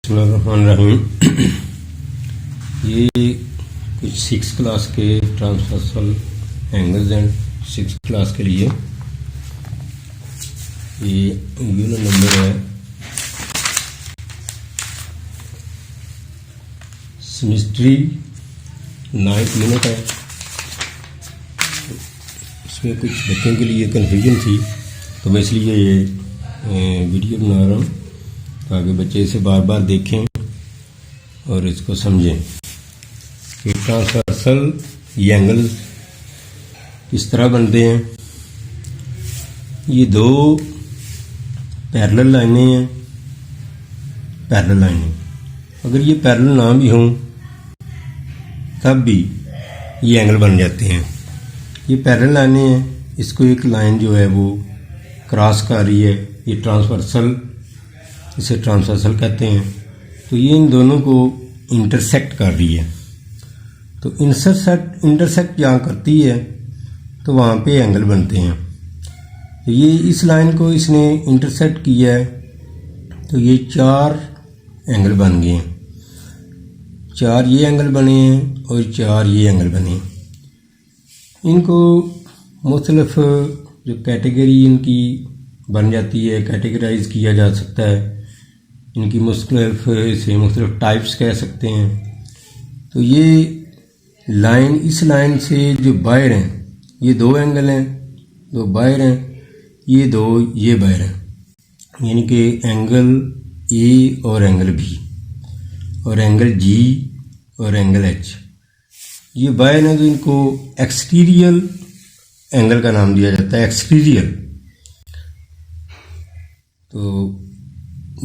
बिस्मिल्लाहिर्रहमानिर्रहीम। ये कुछ 6 क्लास के ट्रांसवर्सल एंगल्स हैं। 6 क्लास के लिए ये यूनिट नंबर है सिमेट्री 9th यूनिट है। इसमें कुछ बच्चों के लिए कन्फ्यूजन थी तो मैं इसलिए ये वीडियो बना रहा हूँ ताकि बच्चे इसे बार बार देखें और इसको समझें कि ट्रांसवर्सल ये एंगल किस तरह बनते हैं। ये दो पैरेलल लाइनें हैं। पैरेलल लाइनें अगर ये पैरेलल ना भी हों तब भी ये एंगल बन जाते हैं। ये पैरेलल लाइनें हैं, इसको एक लाइन जो है वो क्रॉस कर रही है, ये ट्रांसवर्सल, इसे ट्रांसवर्सल कहते हैं। तो ये इन दोनों को इंटरसेक्ट कर रही है। तो इंटरसेक्ट जहाँ करती है तो वहाँ पे एंगल बनते हैं। तो ये इस लाइन को इसने इंटरसेक्ट किया है तो ये 4 एंगल बन गए हैं। 4 ये एंगल बने हैं और 4 ये एंगल बने हैं। इनको मुख्तलिफ जो कैटेगरी इनकी बन जाती है, कैटेगराइज किया जा सकता है। इनकी मुख्तलिफ टाइप्स कह सकते हैं। तो ये लाइन, इस लाइन से जो बाहर हैं, ये 2 एंगल हैं, 2 बाहर हैं, ये 2 ये बाहर हैं, यानी कि एंगल ए और एंगल बी और एंगल जी और एंगल एच। ये बाहर हैं तो इनको एक्सटीरियर एंगल का नाम दिया जाता है, एक्सटीरियर। तो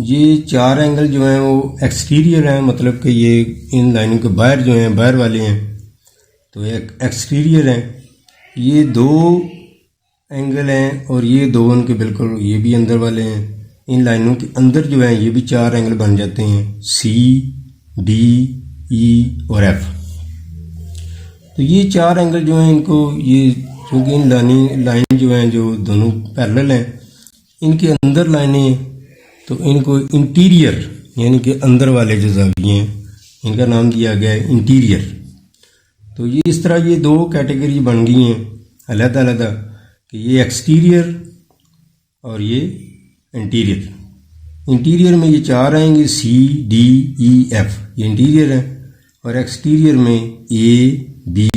ये 4 एंगल जो हैं वो एक्सटीरियर हैं, मतलब कि ये इन लाइनों के बाहर जो हैं, बाहर वाले हैं, तो एक एक्सटीरियर हैं। ये 2 एंगल हैं और ये 2 उनके बिल्कुल ये भी अंदर वाले हैं। इन लाइनों के अंदर जो हैं ये भी 4 एंगल बन जाते हैं, सी, डी, ई और एफ। तो ये 4 एंगल जो हैं इनको, ये क्योंकि इन लाइन जो हैं जो दोनों पैरेलल हैं, इनके अंदर लाइनें, तो इनको इंटीरियर यानी कि अंदर वाले जो ज़ाविये हैं इनका नाम दिया गया है इंटीरियर। तो ये इस तरह ये 2 कैटेगरी बन गई हैं अलग-अलग, कि ये एक्सटीरियर और ये इंटीरियर। इंटीरियर में ये 4 आएंगे, सी, डी, ई, एफ, ये इंटीरियर है। और एक्सटीरियर में ए, बी,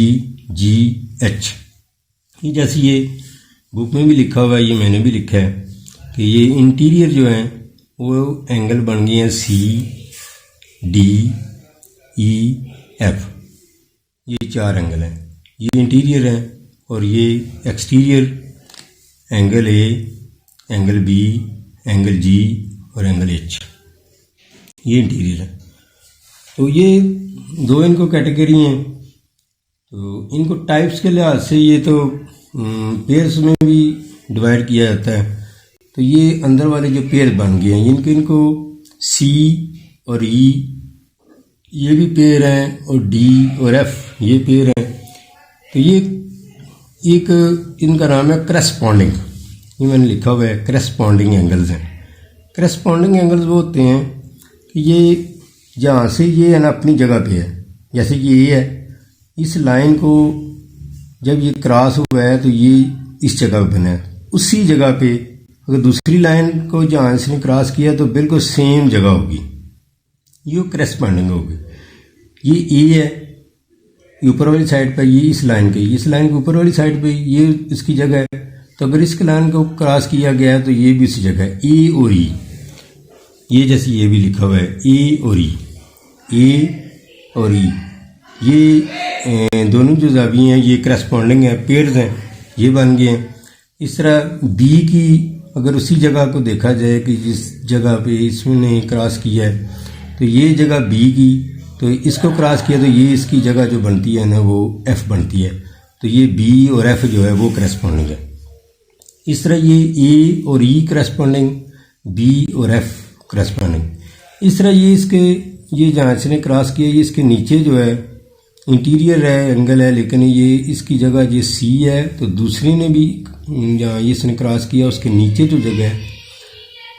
जी, एच। ये जैसे ये बुक में भी लिखा हुआ है, ये मैंने भी लिखा है कि ये इंटीरियर जो है वो एंगल बन गए हैं सी, डी, ई, एफ। ये 4 एंगल हैं, ये इंटीरियर है। और ये exterior angle A, angle B, angle G और एंगल एच, ये इंटीरियर है। तो ये 2 इनको कैटेगरी हैं। तो इनको टाइप्स के लिहाज से ये तो पेयर्स में भी डिवाइड किया जाता है। तो ये अंदर वाले जो पेयर बन गए हैं इनको सी और ई ये भी पेयर हैं और डी और एफ ये पेयर हैं। तो ये एक इनका नाम है करस्पॉन्डिंग, ये मैंने लिखा हुआ है करस्पॉन्डिंग एंगल्स हैं। करस्पॉन्डिंग एंगल्स वो होते हैं कि ये जहाँ से ये है ना अपनी जगह पे है, जैसे कि ये है, इस लाइन को जब ये क्रॉस हुआ है तो ये इस जगह पे बना है, उसी जगह पे अगर दूसरी लाइन को जहाँ इसने क्रॉस किया तो बिल्कुल सेम जगह होगी, ये करस्पॉन्डिंग होगी। ये ए है, ये ऊपर वाली साइड पर, ये इस लाइन के ऊपर वाली साइड पे ये इसकी जगह है। तो अगर इस लाइन को क्रॉस किया गया तो ये भी इसी जगह है, ए और ई। ये जैसे ये भी लिखा हुआ है ए और ई, ए और ई, ये दोनों जो ज़ाविये हैं ये करस्पॉन्डिंग है, पेयर्स हैं, ये बन गए हैं। इस तरह बी की अगर उसी जगह को देखा जाए कि जिस जगह पे इसने क्रॉस किया है तो ये जगह बी की, तो इसको क्रॉस किया तो ये इसकी जगह जो बनती है ना वो एफ बनती है। तो ये बी और एफ जो है वो करस्पॉन्डिंग है। इस तरह ये ए और ई करस्पॉन्डिंग, बी और एफ करस्पॉन्डिंग। इस तरह ये इसके, ये जहाँ इसने क्रॉस किया ये इसके नीचे जो है इंटीरियर है, एंगल है, लेकिन ये इसकी जगह ये सी है, तो दूसरी ने भी जहाँ ये इसने क्रॉस किया उसके नीचे जो जगह है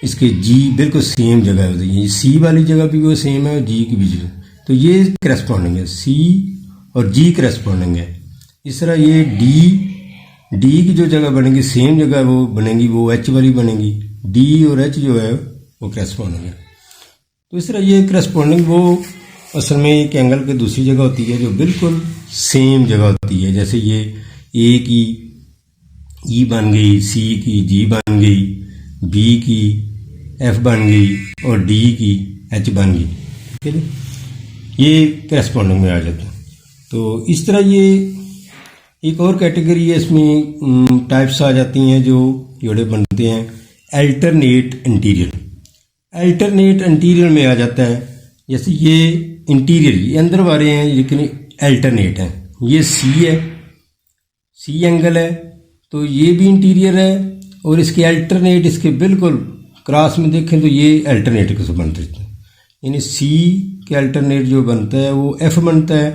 इसके जी बिल्कुल सेम जगह होती है, सी वाली जगह भी वो सेम है और जी की भी जगह, तो ये करस्पॉन्डिंग है, सी और जी करस्पॉन्डिंग है। इस तरह ये डी की जो जगह बनेगी सेम जगह वो बनेगी, वो एच वाली बनेगी, डी और एच जो है वो करस्पॉन्डिंग है। तो इस तरह ये करस्पॉन्डिंग वो असल में एक एंगल की दूसरी जगह होती है जो बिल्कुल सेम जगह होती है। जैसे ये ए की ई बन गई, सी की जी बन गई, बी की एफ बन गई और डी की एच बन गई, ठीक है, ये करस्पॉन्डिंग में आ जाता है। तो इस तरह ये एक और कैटेगरी है, इसमें टाइप्स आ जाती हैं जो जोड़े बनते हैं अल्टरनेट इंटीरियर। अल्टरनेट इंटीरियर में आ जाता है, जैसे ये इंटीरियर ये अंदर वाले हैं लेकिन अल्टरनेट हैं, ये सी है, सी एंगल है, तो ये भी इंटीरियर है और इसके अल्टरनेट इसके बिल्कुल क्रॉस में देखें तो ये अल्टरनेट कैसे बनते हैं, यानी सी के अल्टरनेट जो बनता है वो एफ बनता है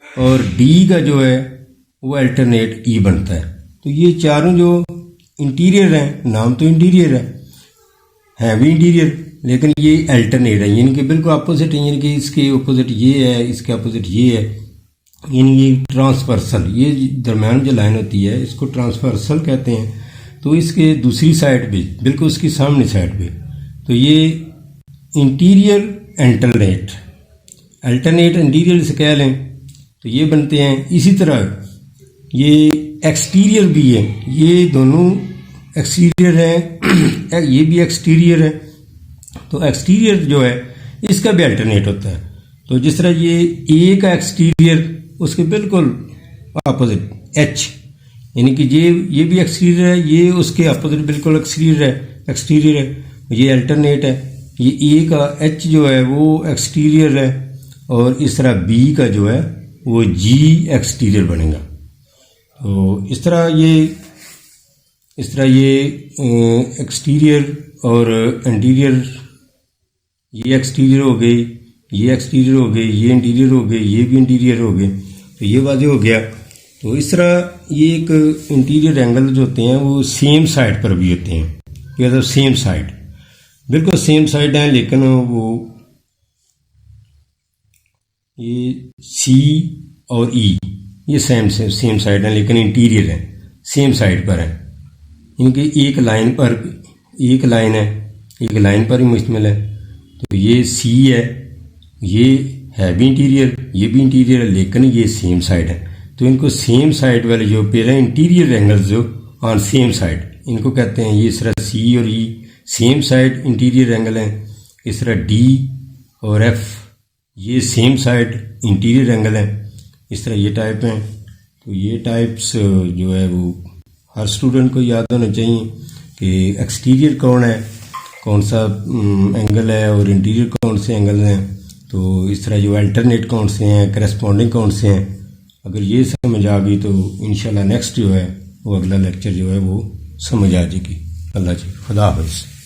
और डी का जो है वो अल्टरनेट ई बनता है। तो ये चारों जो इंटीरियर हैं, नाम तो इंटीरियर है भी इंटीरियर, लेकिन ये अल्टरनेट है, यानी कि बिल्कुल अपोजिट है, यानी कि इसके अपोजिट ये है, इसके अपोजिट ये है, यानी ये ट्रांसवर्सल, ये दरम्यान जो लाइन होती है इसको ट्रांसवर्सल कहते हैं। तो इसके दूसरी साइड पे बिल्कुल उसकी सामने साइड पे, तो ये इंटीरियर अल्टरनेट, अल्टरनेट इंटीरियर से कह लें तो ये बनते हैं। इसी तरह ये एक्सटीरियर भी है, ये दोनों एक्सटीरियर है, ये भी एक्सटीरियर है, तो एक्सटीरियर जो है इसका भी अल्टरनेट होता है। तो जिस तरह ये ए का एक्सटीरियर उसके बिल्कुल अपोजिट एच, यानी कि ये भी एक्सटीरियर है, ये उसके अपोजिट बिल्कुल एक्सटीरियर है, ये अल्टरनेट है। ये ए का एच जो है वो एक्सटीरियर है और इस तरह बी का जो है वो जी एक्सटीरियर बनेगा। तो इस तरह ये एक्सटीरियर और इंटीरियर, ये एक्सटीरियर हो गई, ये एक्सटीरियर हो गई, ये इंटीरियर हो गई, ये भी इंटीरियर हो गए, तो ये वाज़ेह हो गया। तो इस तरह ये एक इंटीरियर एंगल जो होते हैं वो सेम साइड पर भी होते हैं, मतलब सेम साइड, बिल्कुल सेम साइड है, लेकिन वो ये सी और ई ये सेम साइड है लेकिन इंटीरियर है, सेम साइड पर है, इनकी एक लाइन है, एक लाइन पर ही मुश्तमिल है। तो ये सी है, ये है भी इंटीरियर, ये भी इंटीरियर है, लेकिन ये सेम साइड है। तो इनको सेम साइड वाले जो पेयर हैं इंटीरियर एंगल्स जो ऑन सेम साइड, इनको कहते हैं। ये इस तरह सी और ई सेम साइड इंटीरियर एंगल हैं, इस तरह डी और एफ ये सेम साइड इंटीरियर एंगल है, इस तरह ये टाइप हैं। तो ये टाइप्स जो है वो हर स्टूडेंट को याद होना चाहिए कि एक्सटीरियर कौन है, कौन सा एंगल है और इंटीरियर कौन से एंगल हैं। तो इस तरह जो अल्टरनेट कौन से हैं, करस्पॉन्डिंग कौन से हैं, अगर ये समझ आ गई तो इंशाल्लाह नेक्स्ट जो है वो अगला लेक्चर जो है वो समझ आ जाएगी। अल्लाह जी, खुदा हाफ़िज़।